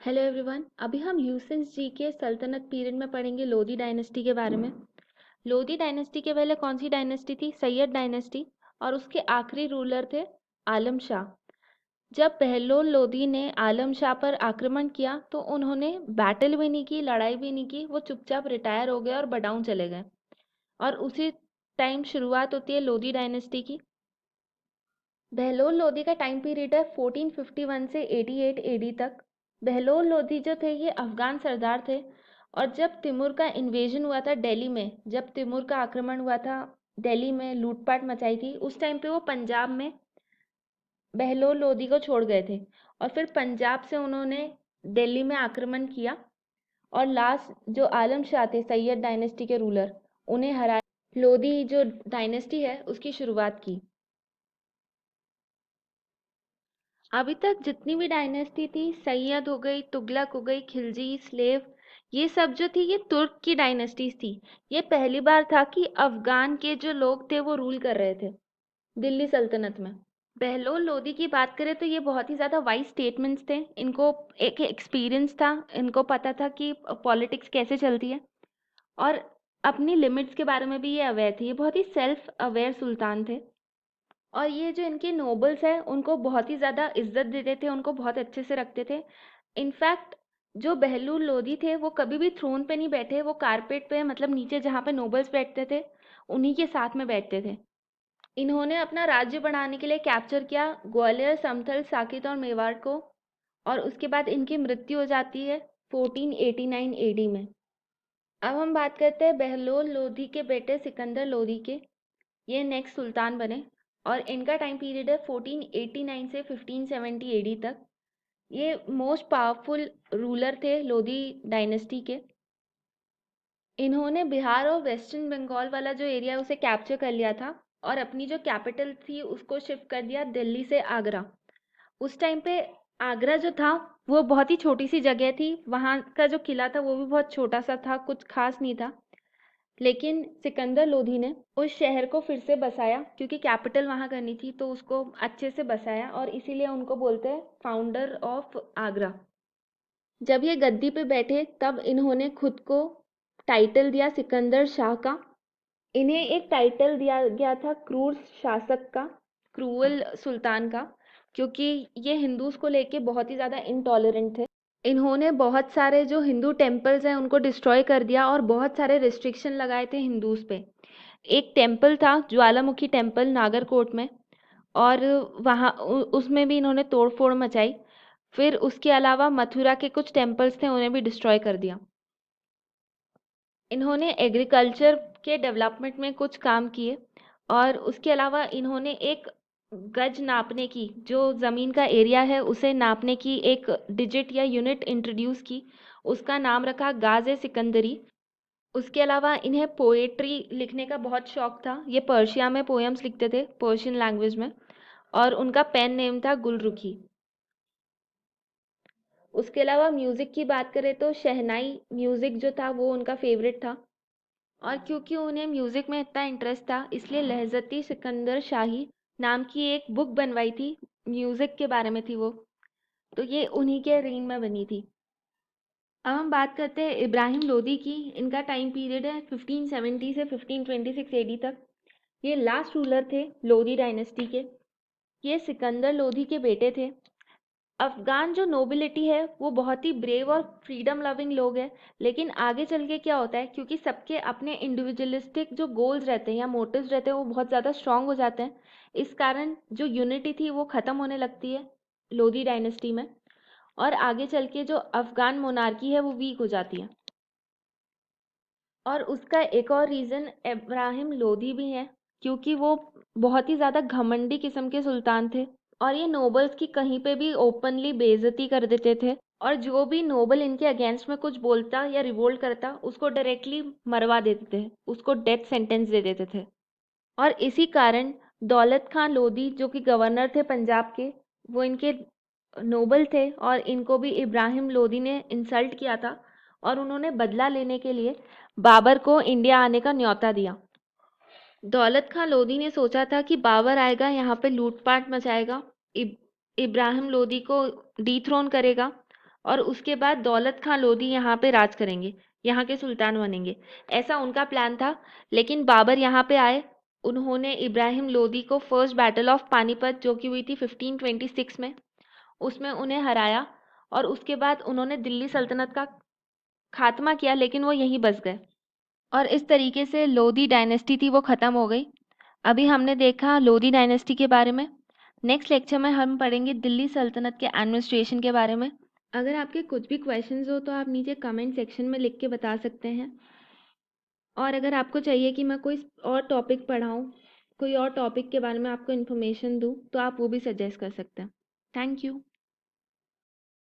Hello everyone. अभी हम ल्यूसेंस जी के सल्तनत पीरियड में पढ़ेंगे लोधी डायनेस्टी के बारे में। लोधी डायनेस्टी के पहले कौन सी डायनेस्टी थी? सैयद डायनेस्टी। और उसके आखिरी रूलर थे आलम शाह। जब बहलोल लोधी ने आलम शाह पर आक्रमण किया तो उन्होंने बैटल भी नहीं की, लड़ाई भी नहीं की, वो चुपचाप रिटायर हो गए और बडाऊं चले गए। और उसी टाइम शुरुआत होती है लोधी डायनेस्टी की। बहलोल लोधी का टाइम पीरियड है 1451 से 88 एडी तक। बहलोल लोधी जो थे ये अफगान सरदार थे। और जब तिमूर का इन्वेजन हुआ था दिल्ली में, जब तिमूर का आक्रमण हुआ था, दिल्ली में लूटपाट मचाई थी, उस टाइम पे वो पंजाब में बहलोल लोधी को छोड़ गए थे। और फिर पंजाब से उन्होंने दिल्ली में आक्रमण किया और लास्ट जो आलम शाह थे सैयद डायनेस्टी के रूलर, उन्हें हरा लोधी जो डायनेस्टी है उसकी शुरुआत की। अभी तक जितनी भी डायनेस्टी थी, सैयद हो गई, तुगलक हो गई, खिलजी, स्लेव, ये सब जो थी ये तुर्क की डायनेस्टीज थी। ये पहली बार था कि अफगान के जो लोग थे वो रूल कर रहे थे दिल्ली सल्तनत में। बहलोल लोदी की बात करें तो ये बहुत ही ज़्यादा वाइज स्टेटमेंट्स थे। इनको एक एक्सपीरियंस था, इनको पता था कि पॉलिटिक्स कैसे चलती है, और अपनी लिमिट्स के बारे में भी ये अवेयर थे। ये बहुत ही सेल्फ अवेयर सुल्तान थे। और ये जो इनके नोबल्स हैं उनको बहुत ही ज़्यादा इज्जत देते थे, उनको बहुत अच्छे से रखते थे। इनफैक्ट जो बहलूल लोधी थे वो कभी भी थ्रोन पे नहीं बैठे, वो कारपेट पे, मतलब नीचे जहाँ पे नोबल्स बैठते थे उन्हीं के साथ में बैठते थे। इन्होंने अपना राज्य बढ़ाने के लिए कैप्चर किया ग्वालियर, समथल, साकेत और मेवाड़ को। और उसके बाद इनकी मृत्यु हो जाती है 1489 एडी में। अब हम बात करते हैं बहलोल लोधी के बेटे सिकंदर लोधी के। ये नेक्स्ट सुल्तान बने और इनका टाइम पीरियड है 1489 से 1570 एडी तक। ये मोस्ट पावरफुल रूलर थे लोधी डायनेस्टी के। इन्होंने बिहार और वेस्टर्न बंगाल वाला जो एरिया उसे कैप्चर कर लिया था और अपनी जो कैपिटल थी उसको शिफ्ट कर दिया दिल्ली से आगरा। उस टाइम पे आगरा जो था वो बहुत ही छोटी सी जगह थी। वहाँ का जो किला था वो भी बहुत छोटा सा था, कुछ खास नहीं था। लेकिन सिकंदर लोधी ने उस शहर को फिर से बसाया, क्योंकि कैपिटल वहाँ करनी थी तो उसको अच्छे से बसाया, और इसीलिए उनको बोलते हैं फाउंडर ऑफ आगरा। जब ये गद्दी पे बैठे तब इन्होंने खुद को टाइटल दिया सिकंदर शाह का। इन्हें एक टाइटल दिया गया था क्रूर शासक का, क्रूअल सुल्तान का, क्योंकि ये हिंदूज को लेके बहुत ही ज़्यादा इनटॉलरेंट थे। इन्होंने बहुत सारे जो हिंदू टेम्पल्स हैं उनको डिस्ट्रॉय कर दिया और बहुत सारे रिस्ट्रिक्शन लगाए थे हिंदूज पे। एक टेम्पल था ज्वालामुखी टेम्पल नागरकोट में, और वहाँ उसमें भी इन्होंने तोड़ फोड़ मचाई। फिर उसके अलावा मथुरा के कुछ टेम्पल्स थे उन्हें भी डिस्ट्रॉय कर दिया। इन्होंने एग्रीकल्चर के डेवलपमेंट में कुछ काम किए, और उसके अलावा इन्होंने एक गज नापने की, जो ज़मीन का एरिया है उसे नापने की एक डिजिट या यूनिट इंट्रोड्यूस की। उसका नाम रखा गाज़े सिकंदरी। उसके अलावा इन्हें पोएट्री लिखने का बहुत शौक था। ये पर्शिया में पोएम्स लिखते थे, पर्शियन लैंग्वेज में, और उनका पेन नेम था गुलरुखी। उसके अलावा म्यूज़िक की बात करें तो शहनाई म्यूज़िक जो था वो उनका फेवरेट था। और क्योंकि उन्हें म्यूज़िक में इतना इंटरेस्ट था इसलिए लहज़ती सिकंदर शाही नाम की एक बुक बनवाई थी, म्यूज़िक के बारे में थी वो। तो ये उन्हीं के रेन में बनी थी। अब हम बात करते हैं इब्राहिम लोदी की। इनका टाइम पीरियड है 1570 से 1526 एडी तक। ये लास्ट रूलर थे लोदी डायनेस्टी के। ये सिकंदर लोदी के बेटे थे। अफगान जो नोबिलिटी है वो बहुत ही ब्रेव और फ्रीडम लविंग लोग हैं। लेकिन आगे चल के क्या होता है, क्योंकि सबके अपने इंडिविजुअलिस्टिक जो गोल्स रहते हैं या मोटिव्स रहते हैं वो बहुत ज़्यादा स्ट्रांग हो जाते हैं। इस कारण जो यूनिटी थी वो ख़त्म होने लगती है लोधी डायनेस्टी में, और आगे चल के जो अफगान मोनार्की है वो वीक हो जाती है। और उसका एक और रीज़न इब्राहिम लोधी भी है, क्योंकि वो बहुत ही ज़्यादा घमंडी किस्म के सुल्तान थे, और ये नोबल्स की कहीं पे भी ओपनली बेइज्जती कर देते थे। और जो भी नोबल इनके अगेंस्ट में कुछ बोलता या रिवोल्ट करता उसको डायरेक्टली मरवा देते थे, उसको डेथ सेंटेंस दे देते थे। और इसी कारण दौलत खान लोधी जो कि गवर्नर थे पंजाब के, वो इनके नोबल थे, और इनको भी इब्राहिम लोधी ने इंसल्ट किया था, और उन्होंने बदला लेने के लिए बाबर को इंडिया आने का न्योता दिया। दौलत खां लोधी ने सोचा था कि बाबर आएगा, यहाँ पे लूटपाट मचाएगा, इब्राहिम लोधी को डीथ्रोन करेगा, और उसके बाद दौलत खां लोधी यहाँ पे राज करेंगे, यहाँ के सुल्तान बनेंगे। ऐसा उनका प्लान था। लेकिन बाबर यहाँ पे आए, उन्होंने इब्राहिम लोदी को फर्स्ट बैटल ऑफ पानीपत जो कि हुई थी 1526 में, उसमें उन्हें हराया और उसके बाद उन्होंने दिल्ली सल्तनत का खात्मा किया, लेकिन वो यहीं बस गए और इस तरीके से लोधी डायनेस्टी थी वो ख़त्म हो गई। अभी हमने देखा लोधी डायनेस्टी के बारे में। नेक्स्ट लेक्चर में हम पढ़ेंगे दिल्ली सल्तनत के एडमिनिस्ट्रेशन के बारे में। अगर आपके कुछ भी क्वेश्चंस हो तो आप नीचे कमेंट सेक्शन में लिख के बता सकते हैं। और अगर आपको चाहिए कि मैं कोई और टॉपिक पढ़ाऊँ, कोई और टॉपिक के बारे में आपको इन्फॉर्मेशन दूँ, तो आप वो भी सजेस्ट कर सकते हैं। Thank you.